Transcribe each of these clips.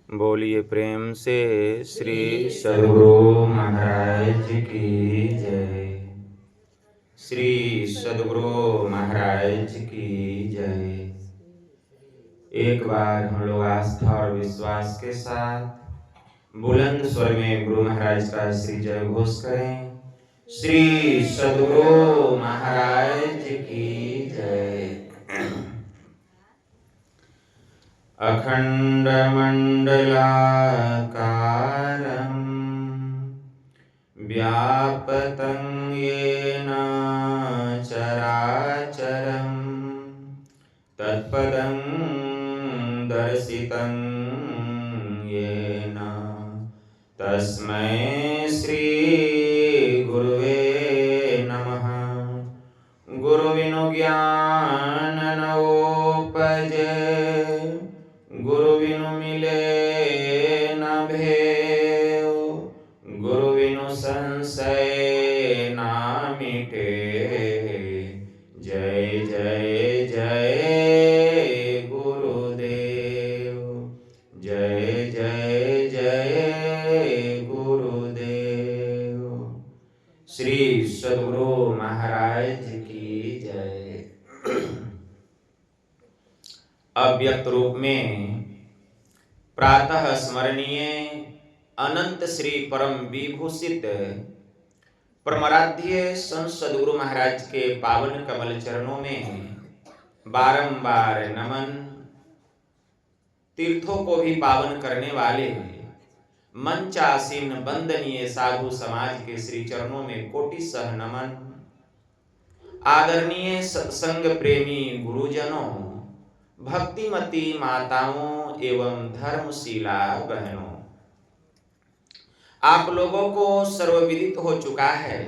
बोलिए प्रेम से श्री सद्गुरु महाराज की जय। श्री सद्गुरु महाराज की जय। एक बार हम लोग आस्था और विश्वास के साथ बुलंद स्वर में गुरु महाराज का श्री जय घोष करें। श्री सद्गुरु महाराज की जय। अखंड मंडलाकारं व्याप्तं येन चराचरं तत्पदं दर्शितं येन तस्मै श्री गुरुवे नमः। गुरुविनु ज्ञान न उपजे, गुरु बिनु मिले न भेव, गुरु बिनु संशय ना मिटे। जय जय जय गुरुदेव, जय जय जय गुरुदेव। श्री सद्गुरु महाराज की जय। अव्यक्त रूप में प्रातः स्मरणीय अनंत श्री परम विभूषित परमाराध्य संत सद्गुरु महाराज के पावन कमल चरणों में बारंबार नमन। तीर्थों को भी पावन करने वाले मंचासीन वंदनीय साधु समाज के श्री चरणों में कोटिशः नमन। आदरणीय सत्संग प्रेमी गुरुजनों, भक्तिमती माताओं एवं धर्मशीला बहनों, आप लोगों को सर्वविदित हो चुका है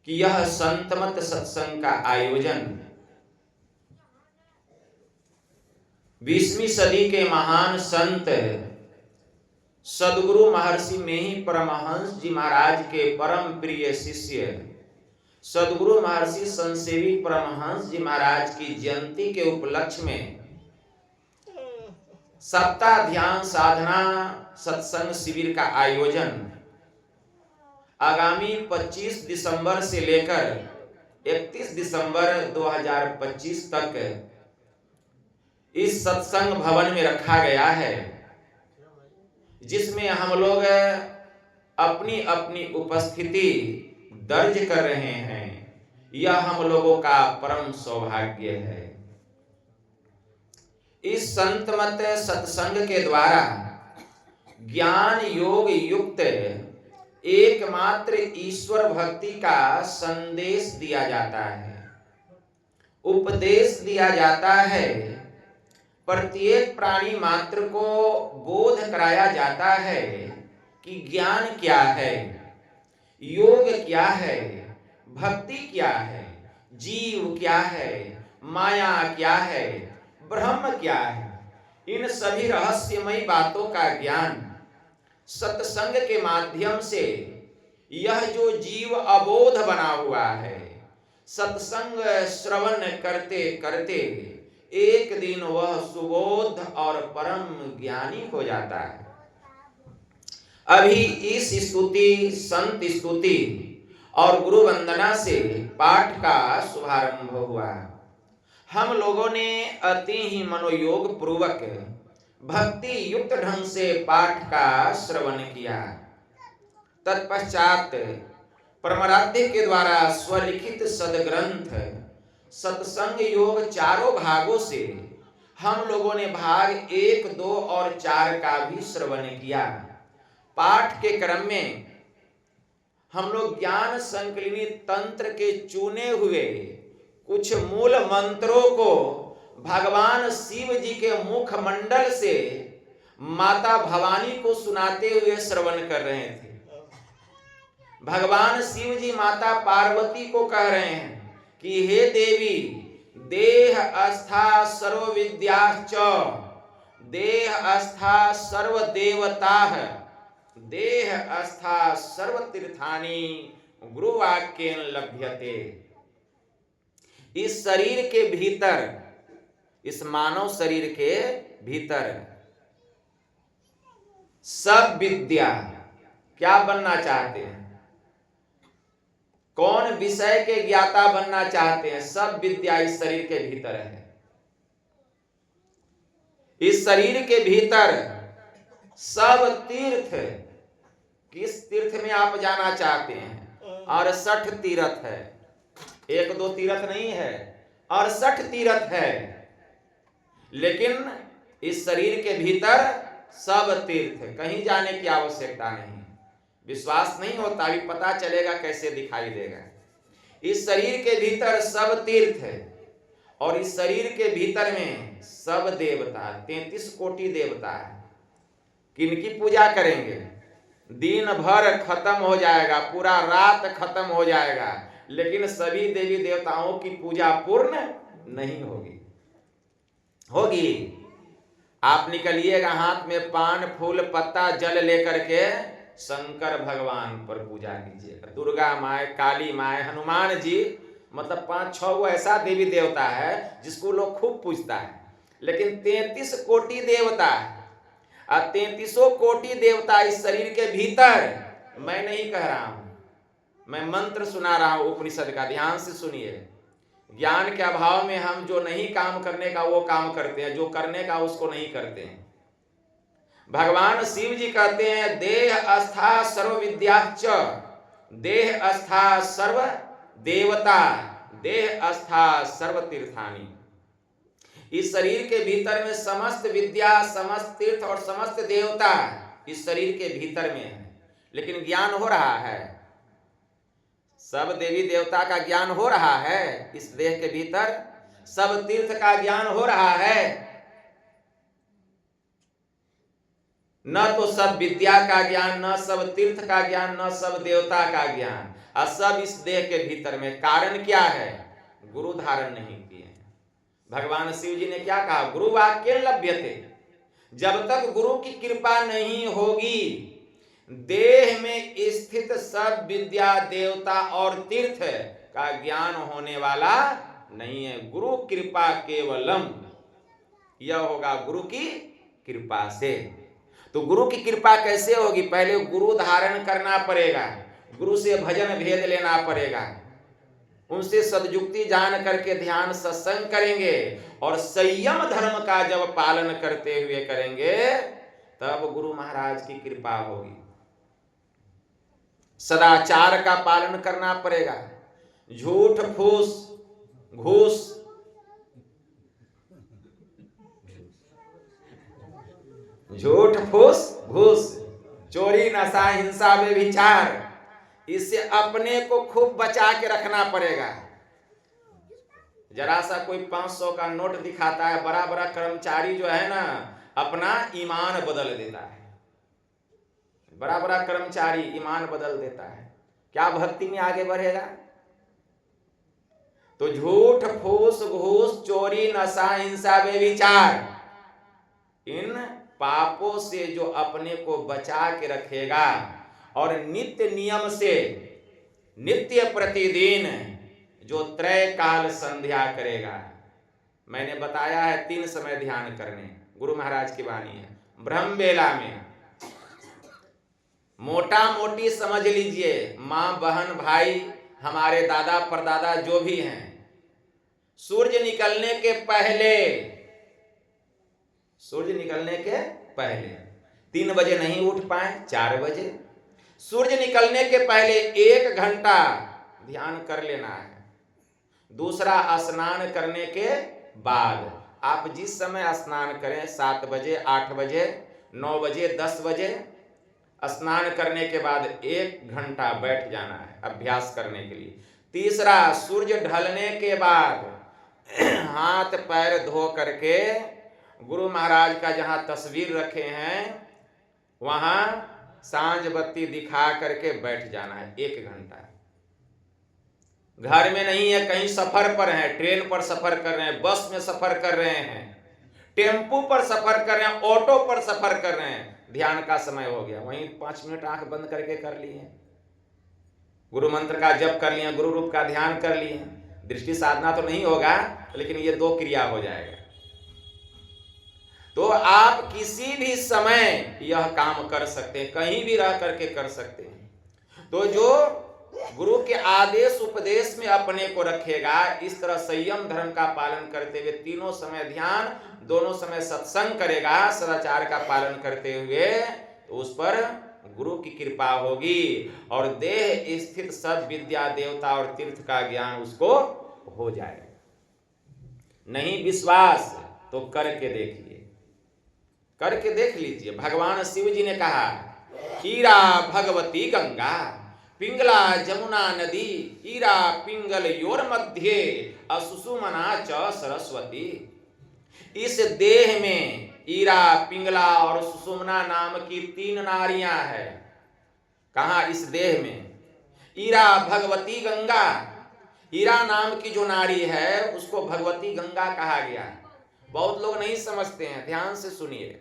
कि यह संतमत सत्संग का आयोजन 20वीं सदी के महान संत सद्गुरु महर्षि मेही परमहंस जी महाराज के परम प्रिय शिष्य सद्गुरु महर्षि संतसेवी परमहंस जी महाराज की जयंती के उपलक्ष्य में सप्ताह ध्यान साधना सत्संग शिविर का आयोजन आगामी 25 दिसंबर से लेकर 31 दिसंबर 2025 तक इस सत्संग भवन में रखा गया है, जिसमें हम लोग अपनी अपनी उपस्थिति दर्ज कर रहे हैं। यह हम लोगों का परम सौभाग्य है। इस संतमत सत्संग के द्वारा ज्ञान योग युक्त एकमात्र ईश्वर भक्ति का संदेश दिया जाता है, उपदेश दिया जाता है। प्रत्येक प्राणी मात्र को बोध कराया जाता है कि ज्ञान क्या है, योग क्या है, भक्ति क्या है, जीव क्या है, माया क्या है, ब्रह्म क्या है। इन सभी रहस्यमयी बातों का ज्ञान सत्संग के माध्यम से यह जो जीव अबोध बना हुआ है, सत्संग श्रवण करते करते एक दिन वह सुबोध और परम ज्ञानी हो जाता है। अभी इस स्तुति, संत स्तुति और गुरु वंदना से पाठ का शुभारंभ हुआ। हम लोगों ने अति ही मनोयोग पूर्वक भक्ति युक्त ढंग से पाठ का श्रवण किया। तत्पश्चात परमाराध्य के द्वारा स्वलिखित सदग्रंथ सत्संग योग चारों भागों से हम लोगों ने भाग 1, 2 और 4 का भी श्रवण किया। पाठ के क्रम में हम लोग ज्ञान संकलिनी तंत्र के चुने हुए कुछ मूल मंत्रों को भगवान शिव जी के मुख मंडल से माता भवानी को सुनाते हुए श्रवण कर रहे थे। भगवान शिव जी माता पार्वती को कह रहे हैं कि हे देवी, देह अस्था सर्व विद्याश्च, देह अस्था सर्व देवताः, देह अस्था सर्व तीर्थानि गुरुवाक्येन लभ्यते। इस शरीर के भीतर, इस मानव शरीर के भीतर सब विद्या, क्या बनना चाहते हैं? कौन विषय के ज्ञाता बनना चाहते हैं? सब विद्या इस शरीर के भीतर है। इस शरीर के भीतर सब तीर्थ, किस तीर्थ में आप जाना चाहते हैं? 68 तीर्थ है, 1-2 तीर्थ नहीं है, 68 तीर्थ है। लेकिन इस शरीर के भीतर सब तीर्थ है, कहीं जाने की आवश्यकता नहीं। विश्वास नहीं होता, अभी पता चलेगा कैसे दिखाई देगा। इस शरीर के भीतर सब तीर्थ है और इस शरीर के भीतर में सब देवता, 33 कोटि देवता है। किनकी पूजा करेंगे? दिन भर खत्म हो जाएगा, पूरा रात खत्म हो जाएगा, लेकिन सभी देवी देवताओं की पूजा पूर्ण नहीं होगी। होगी? आप निकलिएगा हाथ में पान फूल पत्ता जल लेकर के, शंकर भगवान पर पूजा कीजिएगा। दुर्गा माए, काली माए, हनुमान जी, मतलब 5-6 वो ऐसा देवी देवता है जिसको लोग खूब पूजता है। लेकिन 33 कोटि देवता है और 33 कोटि देवता इस शरीर के भीतर। मैं नहीं कह रहा हूं, मैं मंत्र सुना रहा हूं उपनिषद का, ध्यान से सुनिए। ज्ञान के अभाव में हम जो नहीं काम करने का वो काम करते हैं, जो करने का उसको नहीं करते हैं। भगवान शिव जी कहते हैं देह अस्था सर्व विद्याश्च, देह अस्था सर्व देवता, देह अस्था सर्व तीर्थानि। इस शरीर के भीतर में समस्त विद्या, समस्त तीर्थ और समस्त देवता इस शरीर के भीतर में है। लेकिन ज्ञान हो रहा है, सब देवी देवता का ज्ञान हो रहा है इस देह के भीतर, सब तीर्थ का ज्ञान हो रहा है, न तो सब विद्या का ज्ञान, न सब तीर्थ का ज्ञान, न सब देवता का ज्ञान, और सब इस देह के भीतर में। कारण क्या है? गुरु धारण नहीं किए। भगवान शिव जी ने क्या कहा? गुरु वाक्य लभ्यते। जब तक गुरु की कृपा नहीं होगी, देह में स्थित सब विद्या, देवता और तीर्थ का ज्ञान होने वाला नहीं है। गुरु कृपा केवलम, यह होगा गुरु की कृपा से। तो गुरु की कृपा कैसे होगी? पहले गुरु धारण करना पड़ेगा, गुरु से भजन भेद लेना पड़ेगा, उनसे सदयुक्ति जान करके ध्यान सत्संग करेंगे और संयम धर्म का जब पालन करते हुए करेंगे तब गुरु महाराज की कृपा होगी। सदाचार का पालन करना पड़ेगा। झूठ फूस घूस, झूठ फूस घूस, चोरी नशा हिंसा व्यभिचार, इससे अपने को खूब बचा के रखना पड़ेगा। जरा सा कोई 500 का नोट दिखाता है, बड़ा बड़ा कर्मचारी जो है ना अपना ईमान बदल देता है, बड़ा बड़ा कर्मचारी ईमान बदल देता है, क्या भक्ति में आगे बढ़ेगा? तो झूठ फूस घूस चोरी नशा हिंसा व्यभिचार, इन पापों से जो अपने को बचा के रखेगा और नित्य नियम से नित्य प्रतिदिन जो त्रय काल संध्या करेगा, मैंने बताया है 3 समय ध्यान करने, गुरु महाराज की वाणी है। ब्रह्म बेला में मोटा मोटी समझ लीजिए, माँ बहन भाई हमारे दादा परदादा जो भी हैं, सूर्य निकलने के पहले, सूर्य निकलने के पहले 3 बजे नहीं उठ पाए, 4 बजे सूर्य निकलने के पहले 1 घंटा ध्यान कर लेना है। दूसरा स्नान करने के बाद, आप जिस समय स्नान करें 7 बजे 8 बजे 9 बजे 10 बजे, स्नान करने के बाद 1 घंटा बैठ जाना है अभ्यास करने के लिए। तीसरा, सूर्य ढलने के बाद हाथ पैर धो करके गुरु महाराज का जहां तस्वीर रखे हैं वहां सांझ बत्ती दिखा करके बैठ जाना है 1 घंटा। घर में नहीं है, कहीं सफर पर है, ट्रेन पर सफर कर रहे हैं, बस में सफर कर रहे हैं, टेम्पू पर सफर कर रहे हैं, ऑटो पर सफर कर रहे हैं, ध्यान का समय हो गया, वहीं 5 मिनट आंख बंद करके कर लिए, गुरु मंत्र का जप कर लिए, गुरु रूप का ध्यान कर लिए। दृष्टि साधना तो नहीं होगा, लेकिन ये 2 क्रिया हो जाएगा। तो आप किसी भी समय यह काम कर सकते हैं, कहीं भी रह करके कर सकते हैं। तो जो गुरु के आदेश उपदेश में अपने को रखेगा, इस तरह संयम धर्म का पालन करते हुए तीनों समय ध्यान, दोनों समय सत्संग करेगा, सदाचार का पालन करते हुए, तो उस पर गुरु की कृपा होगी और देह स्थित सब विद्या देवता और तीर्थ का ज्ञान उसको हो जाएगा। नहीं विश्वास तो करके देखिए, करके देख लीजिए। भगवान शिव जी ने कहा, हीरा भगवती गंगा पिंगला जमुना नदी, हीरा पिंगल योर मध्य असुसुमना च सरस्वती। इस देह में ईरा, पिंगला और सुषुम्ना नाम की 3 नारियां हैं। कहा? इस देह में। ईरा भगवती गंगा, ईरा नाम की जो नारी है उसको भगवती गंगा कहा गया। बहुत लोग नहीं समझते हैं, ध्यान से सुनिए।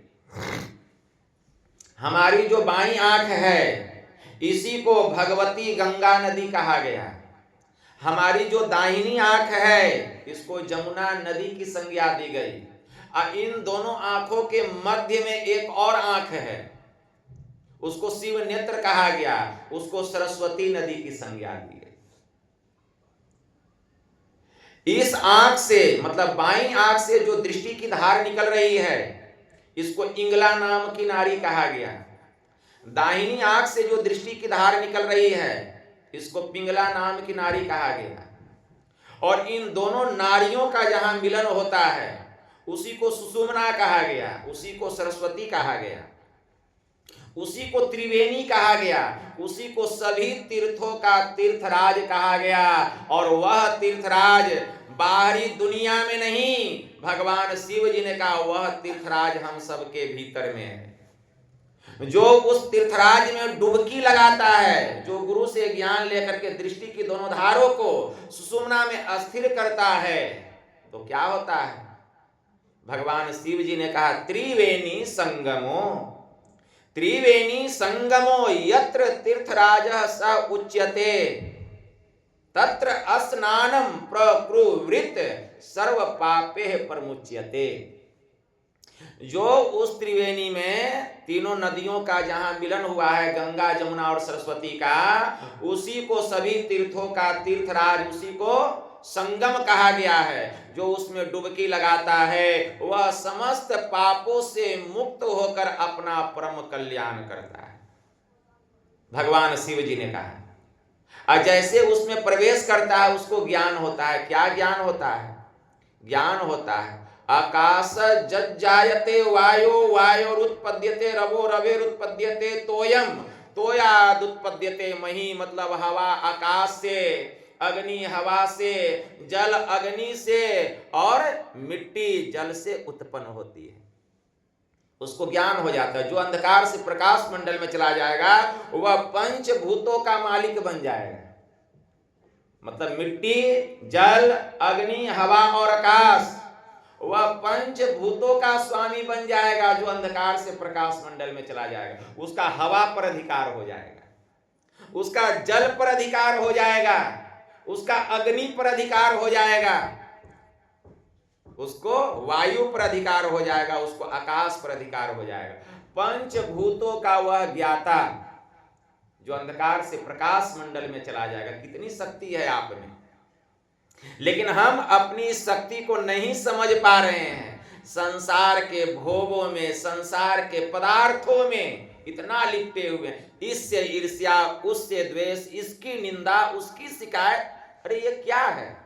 हमारी जो बाईं आंख है इसी को भगवती गंगा नदी कहा गया। हमारी जो दाहिनी आंख है इसको जमुना नदी की संज्ञा दी गई। इन दोनों आंखों के मध्य में एक और आंख है, उसको शिव नेत्र कहा गया, उसको सरस्वती नदी की संज्ञा दी गई। इस आंख से, मतलब बाईं आंख से जो दृष्टि की धार निकल रही है इसको इंगला नाम की नारी कहा गया। दाहिनी आंख से जो दृष्टि की धार निकल रही है इसको पिंगला नाम की नारी कहा गया। और इन दोनों नारियों का जहां मिलन होता है उसी को सुषुम्ना कहा गया, उसी को सरस्वती कहा गया, उसी को त्रिवेणी कहा गया, उसी को सभी तीर्थों का तीर्थराज कहा गया। और वह तीर्थराज बाहरी दुनिया में नहीं, भगवान शिव जी ने कहा वह तीर्थराज हम सबके भीतर में है। जो उस तीर्थराज में डुबकी लगाता है, जो गुरु से ज्ञान लेकर के दृष्टि की दोनों धारों को सुषुम्ना में अस्थिर करता है, तो क्या होता है? भगवान शिव जी ने कहा त्रिवेणी संगमो, त्रिवेणी संगमो यत्र तीर्थराजः स उच्यते तत्र स्नानम प्रकृवृत सर्व पापे परमुच्यते। जो उस त्रिवेणी में तीनों नदियों का जहां मिलन हुआ है, गंगा जमुना और सरस्वती का, उसी को सभी तीर्थों का तीर्थराज, उसी को संगम कहा गया है। जो उसमें डुबकी लगाता है वह समस्त पापों से मुक्त होकर अपना परम कल्याण करता है, भगवान शिव जी ने कहा। और जैसे उसमें प्रवेश करता है उसको ज्ञान होता है। क्या ज्ञान होता है? ज्ञान होता है आकाश जज्जायते वायो, वायोरुत्पद्यते रवो, रवेरुत्पद्यते तोयम, तोयादुत्पद्यते मही। मतलब हवा आकाश से, अग्नि हवा से, जल अग्नि से और मिट्टी जल से उत्पन्न होती है। उसको ज्ञान हो जाता है। जो अंधकार से प्रकाश मंडल में चला जाएगा वह पंचभूतों का मालिक बन जाएगा। मतलब मिट्टी, जल, अग्नि, हवा और आकाश, वह पंचभूतों का स्वामी बन जाएगा। जो अंधकार से प्रकाश मंडल में चला जाएगा उसका हवा पर अधिकार हो जाएगा, उसका जल पर अधिकार हो जाएगा, उसका अग्नि पर अधिकार हो जाएगा, उसको वायु पर अधिकार हो जाएगा, उसको आकाश पर अधिकार हो जाएगा। पंचभूतों का वह ज्ञाता जो अंधकार से प्रकाश मंडल में चला जाएगा। कितनी शक्ति है आप में, लेकिन हम अपनी शक्ति को नहीं समझ पा रहे हैं। संसार के भोगों में, संसार के पदार्थों में इतना लिपटे हुए, इससे ईर्ष्या, उससे द्वेष, इसकी निंदा, उसकी शिकायत। अरे ये क्या है?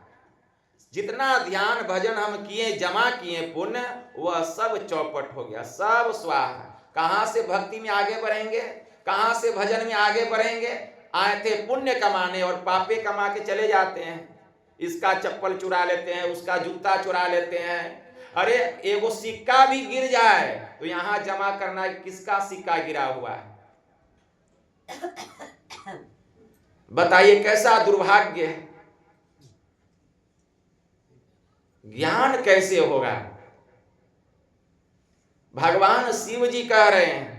जितना ध्यान भजन हम किए, जमा किए पुण्य, वह सब चौपट हो गया, सब स्वाहा। कहां से भक्ति में आगे बढ़ेंगे, कहां से भजन में आगे बढ़ेंगे? आए थे पुण्य कमाने और पापे कमा के चले जाते हैं। इसका चप्पल चुरा लेते हैं, उसका जूता चुरा लेते हैं। अरे एगो सिक्का भी गिर जाए तो यहां जमा करना, किसका सिक्का गिरा हुआ है? बताइए कैसा दुर्भाग्य है। ज्ञान कैसे होगा? भगवान शिव जी कह रहे हैं,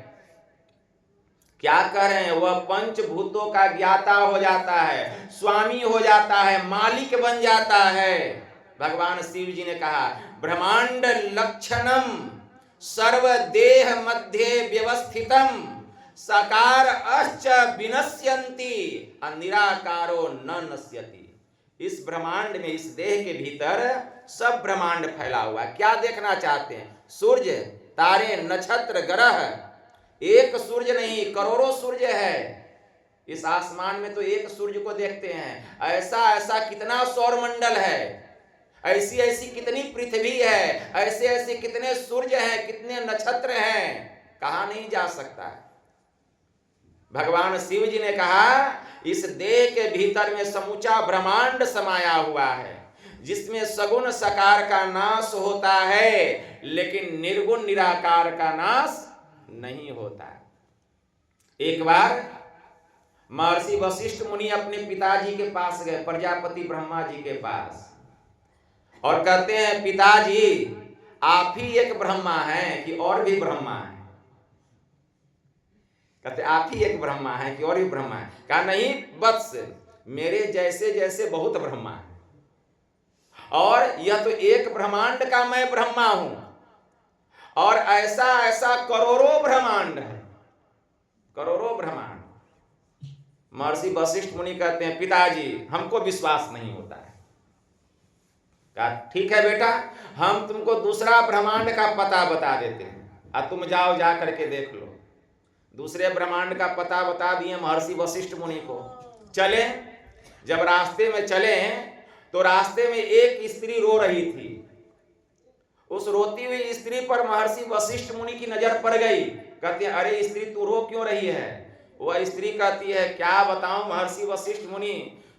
क्या कह रहे हैं? वह पंचभूतों का ज्ञाता हो जाता है, स्वामी हो जाता है, मालिक बन जाता है। भगवान शिव जी ने कहा ब्रह्मांड लक्षणम सर्वदेह मध्ये व्यवस्थितम सकार अश्च विनश्यन्ति निराकारो न नश्यति। इस ब्रह्मांड में, इस देह के भीतर सब ब्रह्मांड फैला हुआ है। क्या देखना चाहते हैं? सूर्य, तारे, नक्षत्र, ग्रह। एक सूर्य नहीं, करोड़ों सूर्य है इस आसमान में। तो एक सूर्य को देखते हैं, ऐसा ऐसा कितना सौर मंडल है, ऐसी ऐसी कितनी पृथ्वी है, ऐसे ऐसे कितने सूर्य हैं, कितने नक्षत्र हैं, कहा नहीं जा सकता। भगवान शिव जी ने कहा इस देह के भीतर में समूचा ब्रह्मांड समाया हुआ है, जिसमें सगुण सकार का नाश होता है, लेकिन निर्गुण निराकार का नाश नहीं होता। एक बार महर्षि वशिष्ठ मुनि अपने पिताजी के पास गए, प्रजापति ब्रह्मा जी के पास, और कहते हैं पिताजी आप ही एक ब्रह्मा हैं कि और भी ब्रह्मा हैं? कहते आप ही एक ब्रह्मा है कि और भी ब्रह्मा है? कहा नहीं वत्स, मेरे जैसे जैसे बहुत ब्रह्मा है, और यह तो एक ब्रह्मांड का मैं ब्रह्मा हूं, और ऐसा ऐसा करोड़ों ब्रह्मांड है, करोड़ों ब्रह्मांड। महर्षि वशिष्ठ मुनि कहते हैं पिताजी हमको विश्वास नहीं होता है। कहा ठीक है बेटा, हम तुमको दूसरा ब्रह्मांड का पता बता देते हैं, और तुम जाओ जा करके देख लो। दूसरे ब्रह्मांड का पता बता दिए महर्षि वशिष्ठ मुनि को। चले, जब रास्ते में चले तो रास्ते में एक स्त्री रो रही थी। उस रोती हुई स्त्री पर महर्षि वशिष्ठ मुनि की नजर पड़ गई। कहते हैं अरे स्त्री तू रो क्यों रही है? वह स्त्री कहती है क्या बताऊं महर्षि वशिष्ठ मुनि,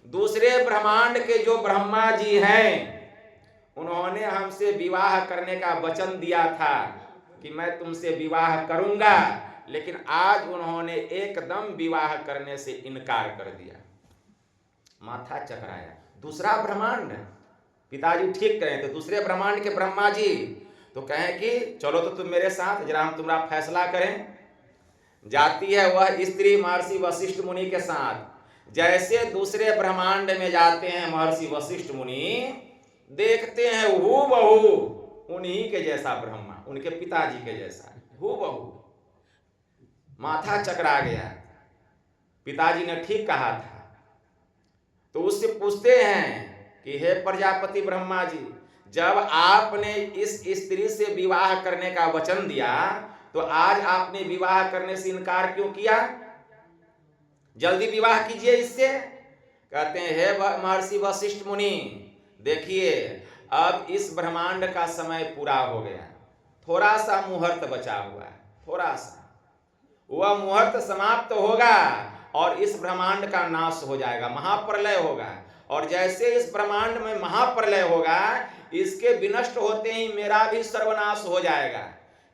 दूसरे ब्रह्मांड के जो ब्रह्मा जी हैं उन्होंने हमसे विवाह करने का वचन दिया था कि मैं तुमसे विवाह करूंगा, लेकिन आज उन्होंने एकदम विवाह करने से इनकार कर दिया। माथा चकराया। दूसरा ब्रह्मांड, पिताजी ठीक करें तो दूसरे ब्रह्मांड के ब्रह्मा जी तो कहें कि चलो तो तुम मेरे साथ, जरा हम तुम्हारा फैसला करें। जाती है वह स्त्री महर्षि वशिष्ठ मुनि के साथ। जैसे दूसरे ब्रह्मांड में जाते हैं महर्षि वशिष्ठ मुनि, देखते हैं हूबहू उन्हीं के जैसा ब्रह्मा, उनके पिताजी के जैसा हूबहू। माथा चकरा गया। पिताजी ने ठीक कहा था। तो उससे पूछते हैं कि हे प्रजापति ब्रह्मा जी, जब आपने इस स्त्री से विवाह करने का वचन दिया तो आज आपने विवाह करने से इनकार क्यों किया? जल्दी विवाह कीजिए इससे। कहते हैं हे महर्षि वशिष्ठ मुनि, देखिए अब इस ब्रह्मांड का समय पूरा हो गया, थोड़ा सा मुहूर्त बचा हुआ है, थोड़ा सा। वह मुहूर्त समाप्त होगा और इस ब्रह्मांड का नाश हो जाएगा, महाप्रलय होगा। और जैसे इस ब्रह्मांड में महाप्रलय होगा, इसके विनष्ट होते ही मेरा भी सर्वनाश हो जाएगा।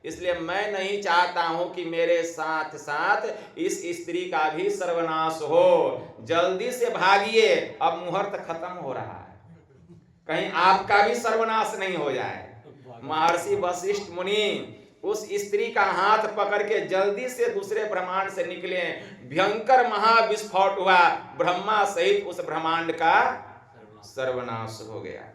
इसलिए मैं नहीं चाहता हूं कि मेरे साथ साथ इस स्त्री का भी सर्वनाश हो। जल्दी से भागिए, अब मुहूर्त खत्म हो रहा है, कहीं आपका भी सर्वनाश नहीं हो जाए। महर्षि वशिष्ठ मुनि उस स्त्री का हाथ पकड़ के जल्दी से दूसरे ब्रह्मांड से निकले। भयंकर महाविस्फोट हुआ, ब्रह्मा सहित उस ब्रह्मांड का सर्वनाश हो गया।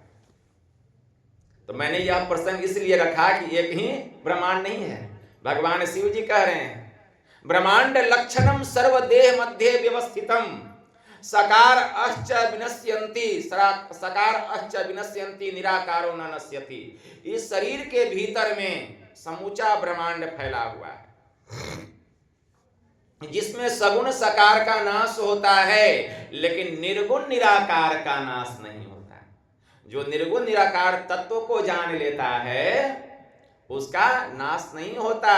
तो मैंने यह प्रसंग इसलिए रखा कि एक ही ब्रह्मांड नहीं है। भगवान शिव जी कह रहे हैं ब्रह्मांड लक्षणम सर्वदेह मध्ये व्यवस्थितम सकार अश्च विनश्यन्ति सकार अश्च विनश्यन्ति निराकारो न नश्यति। इस शरीर के भीतर में समूचा ब्रह्मांड फैला हुआ है, जिसमें सगुण सकार का नाश होता है, लेकिन निर्गुण निराकार का नाश नहीं होता। जो निर्गुण निराकार तत्व को जान लेता है उसका नाश नहीं होता।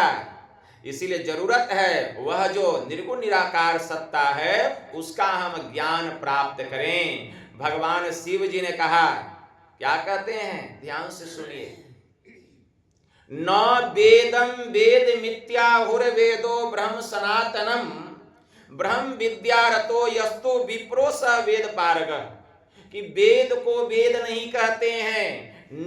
इसीलिए जरूरत है वह जो निर्गुण निराकार सत्ता है उसका हम ज्ञान प्राप्त करें। भगवान शिव जी ने कहा, क्या कहते हैं, ध्यान से सुनिए। न वेदम वेद मिथ्याहुर्वेदो ब्रह्म सनातनम ब्रह्म विद्यारतो यस्तु विप्रो स वेद पारगः। कि वेद को वेद नहीं कहते हैं,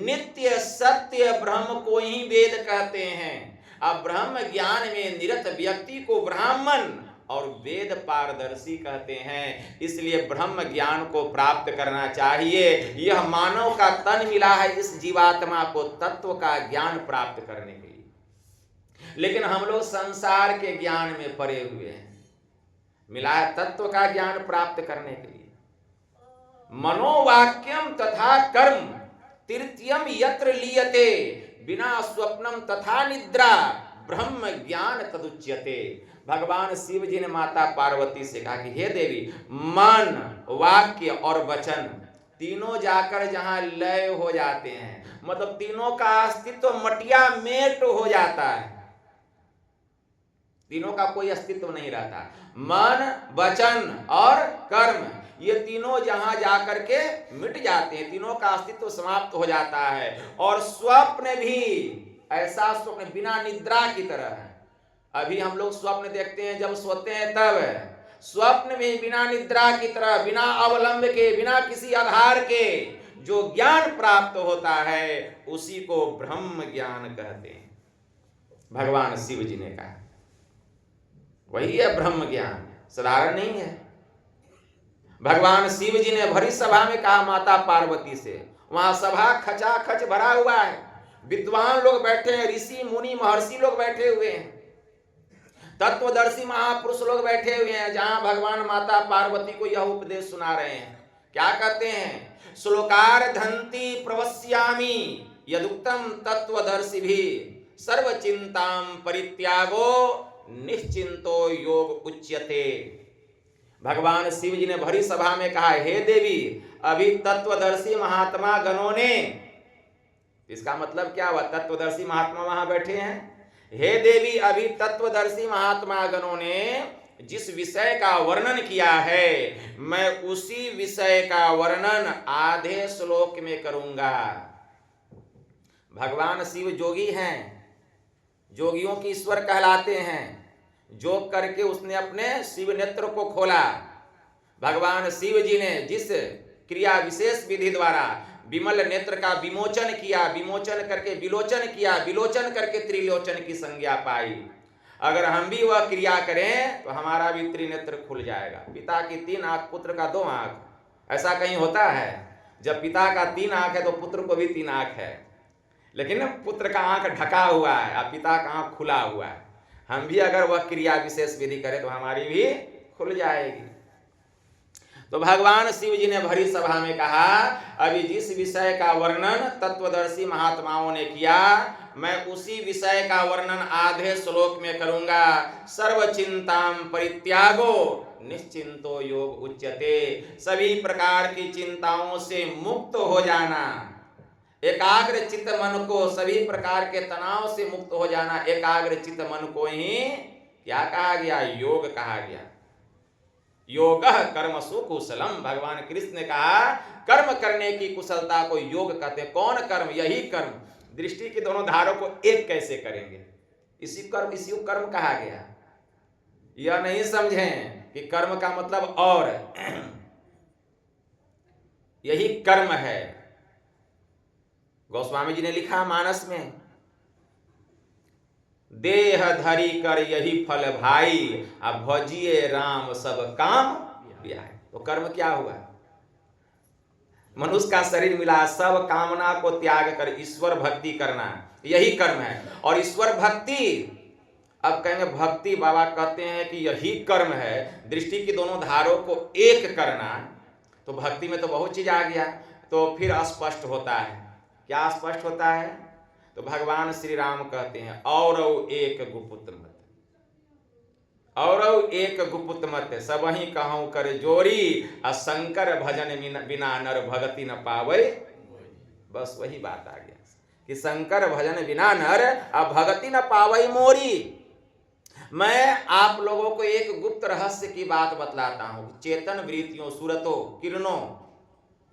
नित्य सत्य ब्रह्म को ही वेद कहते हैं। अब ब्रह्म ज्ञान में निरत व्यक्ति को ब्राह्मण और वेद पारदर्शी कहते हैं। इसलिए ब्रह्म ज्ञान को प्राप्त करना चाहिए। यह मानव का तन मिला है इस जीवात्मा को तत्व का ज्ञान प्राप्त करने के लिए। लेकिन हम लोग संसार के ज्ञान में पड़े हुए हैं। मिला है तत्व का ज्ञान प्राप्त करने के लिए। मनोवाक्यम तथा कर्म तृतीयम यत्र लीयते बिना स्वप्नम तथा निद्रा ब्रह्म ज्ञान तदुच्यते। भगवान शिव जी ने माता पार्वती से कहा कि हे देवी, मन, वाक्य और वचन तीनों जाकर जहां लय हो जाते हैं, मतलब तीनों का अस्तित्व मटिया मेट हो जाता है, तीनों का कोई अस्तित्व नहीं रहता। मन, वचन और कर्म ये तीनों जहां जाकर के मिट जाते हैं, तीनों का अस्तित्व समाप्त हो जाता है। और स्वप्न भी ऐसा स्वप्न बिना निद्रा की तरह है। अभी हम लोग स्वप्न देखते हैं जब सोते हैं तब, स्वप्न में बिना निद्रा की तरह, बिना अवलंब के, बिना किसी आधार के जो ज्ञान प्राप्त होता है उसी को ब्रह्म ज्ञान कहते हैं। भगवान शिव जी ने कहा वही है ब्रह्म ज्ञान, साधारण नहीं है। भगवान शिव जी ने भरी सभा में कहा माता पार्वती से, वहां सभा खचाखच भरा हुआ है, विद्वान लोग बैठे हैं, ऋषि मुनि महर्षि लोग बैठे हुए हैं, तत्वदर्शी महापुरुष लोग बैठे हुए हैं, जहां भगवान माता पार्वती को यह उपदेश सुना रहे हैं। क्या कहते हैं? श्लोकार धंती प्रवस्यामि यदुक्तम तत्वदर्शी भी सर्वचिंताम परित्यागो निश्चिंतो योग उच्यते। भगवान शिव जी ने भरी सभा में कहा, हे देवी, अभी तत्वदर्शी महात्मा गणों ने, इसका मतलब क्या हुआ? तत्वदर्शी महात्मा वहां बैठे हैं। हे देवी, अभी तत्वदर्शी महात्मा गणों ने जिस विषय का वर्णन किया है, मैं उसी विषय का वर्णन आधे श्लोक में करूंगा। भगवान शिव जोगी हैं, जोगियों की ईश्वर कहलाते हैं। जोग करके उसने अपने शिव नेत्र को खोला। भगवान शिव जी ने जिस क्रिया विशेष विधि द्वारा विमल नेत्र का विमोचन किया, विमोचन करके विलोचन किया, विलोचन करके त्रिलोचन की संज्ञा पाई, अगर हम भी वह क्रिया करें तो हमारा भी त्रिनेत्र खुल जाएगा। पिता की 3 आंख, पुत्र का 2 आंख, ऐसा कहीं होता है? जब पिता का 3 आंख है तो पुत्र को भी 3 आंख है, लेकिन पुत्र का आंख ढका हुआ है और पिता का आंख खुला हुआ है। हम भी अगर वह क्रिया विशेष विधि करें तो हमारी भी खुल जाएगी। तो भगवान शिव जी ने भरी सभा में कहा, अभी जिस विषय का वर्णन तत्वदर्शी महात्माओं ने किया, मैं उसी विषय का वर्णन आधे श्लोक में करूंगा। सर्वचिंताम परित्यागो निश्चिंतो योग उच्यते। सभी प्रकार की चिंताओं से मुक्त हो जाना, एकाग्र चित्त मन को, सभी प्रकार के तनाव से मुक्त हो जाना, एकाग्र चित्त मन को ही क्या कहा गया? योग कहा गया। योगः कर्मसु कुशलम। भगवान कृष्ण ने कहा कर्म करने की कुशलता को योग कहते हैं। कौन कर्म? यही कर्म। दृष्टि के दोनों धारों को एक कैसे करेंगे, इसी को कर्म कहा गया। यह नहीं समझें कि कर्म का मतलब और यही कर्म है। गोस्वामी जी ने लिखा मानस में, देह धरी कर यही फल भाई, अब भजिए राम सब काम ब्याह। तो कर्म क्या हुआ? मनुष्य का शरीर मिला, सब कामना को त्याग कर ईश्वर भक्ति करना, यही कर्म है। और ईश्वर भक्ति, अब कहेंगे भक्ति, बाबा कहते हैं कि यही कर्म है, दृष्टि की दोनों धारों को एक करना। तो भक्ति में तो बहुत चीज आ गया। तो फिर स्पष्ट होता है, क्या स्पष्ट होता है? तो भगवान श्री राम कहते हैं, और एक गुपुत मत, और एक गुपुत मत, सब ही कहूं कर जोरी, शंकर भजन बिना नर भगति न पावे। बस वही बात आ गया कि शंकर भजन बिना नर भगति न पावे मोरी। मैं आप लोगों को एक गुप्त रहस्य की बात बतलाता हूं। चेतन वृत्तियों, सूरतों, किरणों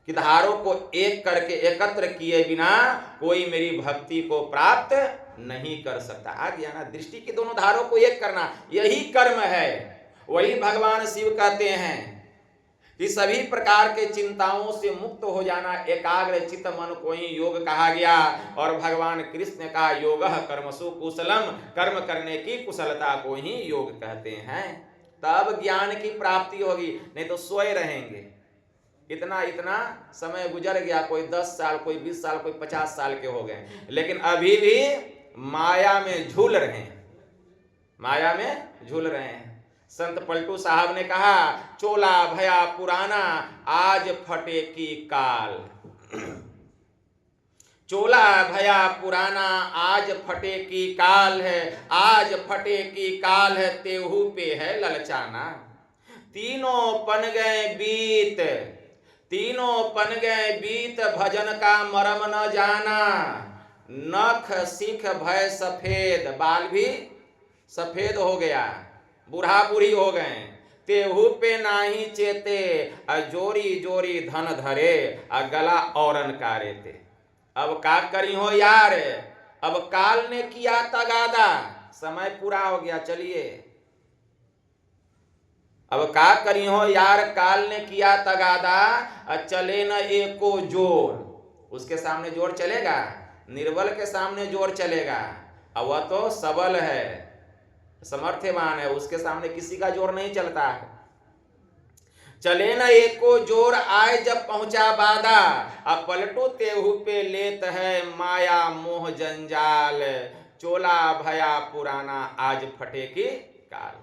कि धारों को एक करके एकत्र किए बिना कोई मेरी भक्ति को प्राप्त नहीं कर सकता। आ गया ना? दृष्टि की दोनों धारों को एक करना, यही कर्म है। वही भगवान शिव कहते हैं कि सभी प्रकार के चिंताओं से मुक्त हो जाना, एकाग्र चित्त मन को ही योग कहा गया। और भगवान कृष्ण ने कहा, योगः कर्मसु कुशलम, कर्म करने की कुशलता को ही योग कहते हैं। तब ज्ञान की प्राप्ति होगी, नहीं तो सोए रहेंगे। इतना समय गुजर गया, कोई 10 साल, कोई 20 साल, कोई 50 साल के हो गए, लेकिन अभी भी माया में झूल रहे हैं। माया में झूल रहे हैं। संत पलटू साहब ने कहा, चोला भया पुराना आज फटे की काल। चोला भया पुराना आज फटे की काल है, आज फटे की काल है, तेहू पे है ललचाना। तीनों पन गए बीत, तीनों पन गए बीत, भजन का मरम न जाना। नख सिख भय सफेद, बाल भी सफेद हो गया, बूढ़ा बूढ़ी हो गए। तेहू पे नाही चेते, जोरी जोरी धन धरे, गला औरन कारे ते। अब का करी हो यार, अब काल ने किया तगादा, समय पूरा हो गया, चलिए। अब का करी हो यार, काल ने किया तगादा, चले न एको जोर। उसके सामने जोर चलेगा? निर्बल के सामने जोर चलेगा? अब वह तो सबल है, समर्थवान है, उसके सामने किसी का जोर नहीं चलता है। चले न एको जोर, आए जब पहुंचा बादा, अब पलटू तेहू पे लेत है माया मोह जंजाल। चोला भया पुराना आज फटे की काल।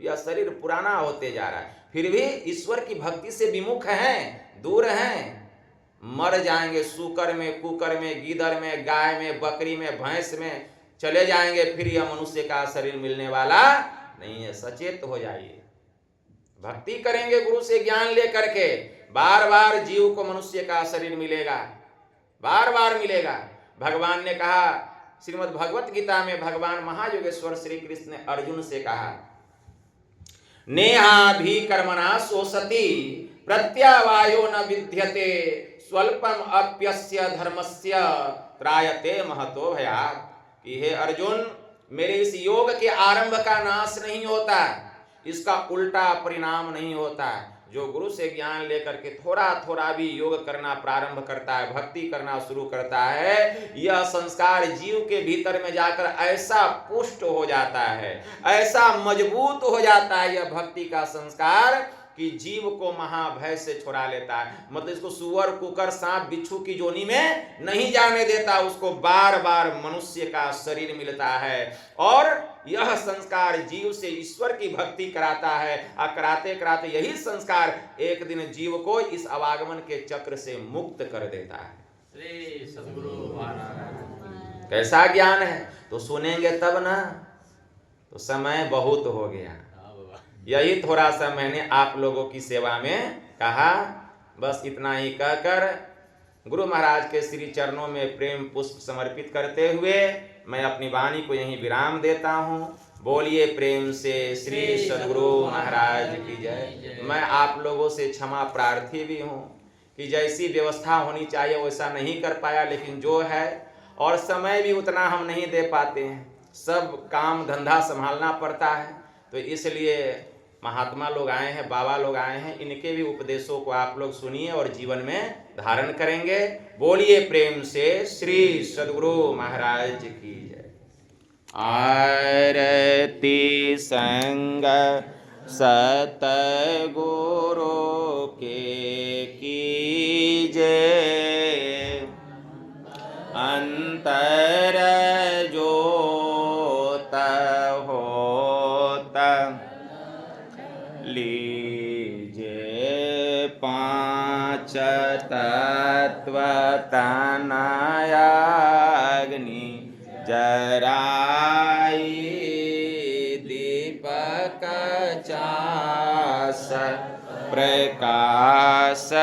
यह शरीर पुराना होते जा रहा है, फिर भी ईश्वर की भक्ति से विमुख हैं, दूर हैं। मर जाएंगे सूकर में, कुकर में, गीदड़ में, गाय में, बकरी में, भैंस में चले जाएंगे, फिर यह मनुष्य का शरीर मिलने वाला नहीं है। सचेत हो जाइए, भक्ति करेंगे गुरु से ज्ञान लेकर के, बार बार जीव को मनुष्य का शरीर मिलेगा, बार बार मिलेगा। भगवान ने कहा, श्रीमद् भगवत गीता में भगवान महायोगेश्वर श्री कृष्ण ने अर्जुन से कहा, नेहा भी कर्मणा सोसति प्रत्यावायो न विद्यते, स्वल्पम अप्यस्य धर्मस्य त्रायते महतो भयात्। कि हे अर्जुन, मेरे इस योग के आरंभ का नाश नहीं होता, इसका उल्टा परिणाम नहीं होता। जो गुरु से ज्ञान लेकर के थोड़ा थोड़ा भी योग करना प्रारंभ करता है, भक्ति करना शुरू करता है, यह संस्कार जीव के भीतर में जाकर ऐसा पुष्ट हो जाता है, ऐसा मजबूत हो जाता है यह भक्ति का संस्कार, कि जीव को महाभय से छुड़ा लेता है। मतलब इसको सुअर, कुकर, सांप, बिच्छू की जोनी में नहीं जाने देता, उसको बार बार मनुष्य का शरीर मिलता है। और यह संस्कार जीव से ईश्वर की भक्ति कराता है, और कराते कराते यही संस्कार एक दिन जीव को इस अवागमन के चक्र से मुक्त कर देता है। श्री सद्गुरु महाराज। कैसा ज्ञान है, तो सुनेंगे तब ना। तो समय बहुत हो गया, यही थोड़ा सा मैंने आप लोगों की सेवा में कहा। बस इतना ही कहकर गुरु महाराज के श्री चरणों में प्रेम पुष्प समर्पित करते हुए मैं अपनी वाणी को यहीं विराम देता हूँ। बोलिए प्रेम से श्री सद्गुरु महाराज की जय। मैं आप लोगों से क्षमा प्रार्थी भी हूँ कि जैसी व्यवस्था होनी चाहिए वैसा नहीं कर पाया, लेकिन जो है, और समय भी उतना हम नहीं दे पाते हैं, सब काम धंधा संभालना पड़ता है। तो इसलिए महात्मा लोग आए हैं, बाबा लोग आए हैं, इनके भी उपदेशों को आप लोग सुनिए और जीवन में धारण करेंगे। बोलिए प्रेम से श्री सद्गुरु महाराज की जय। आरती संग सतगुरु के कीजे, अंतर जोत होत लीजे, पांच तत्व तनयाग्नि जराई, दीपक चास प्रकाश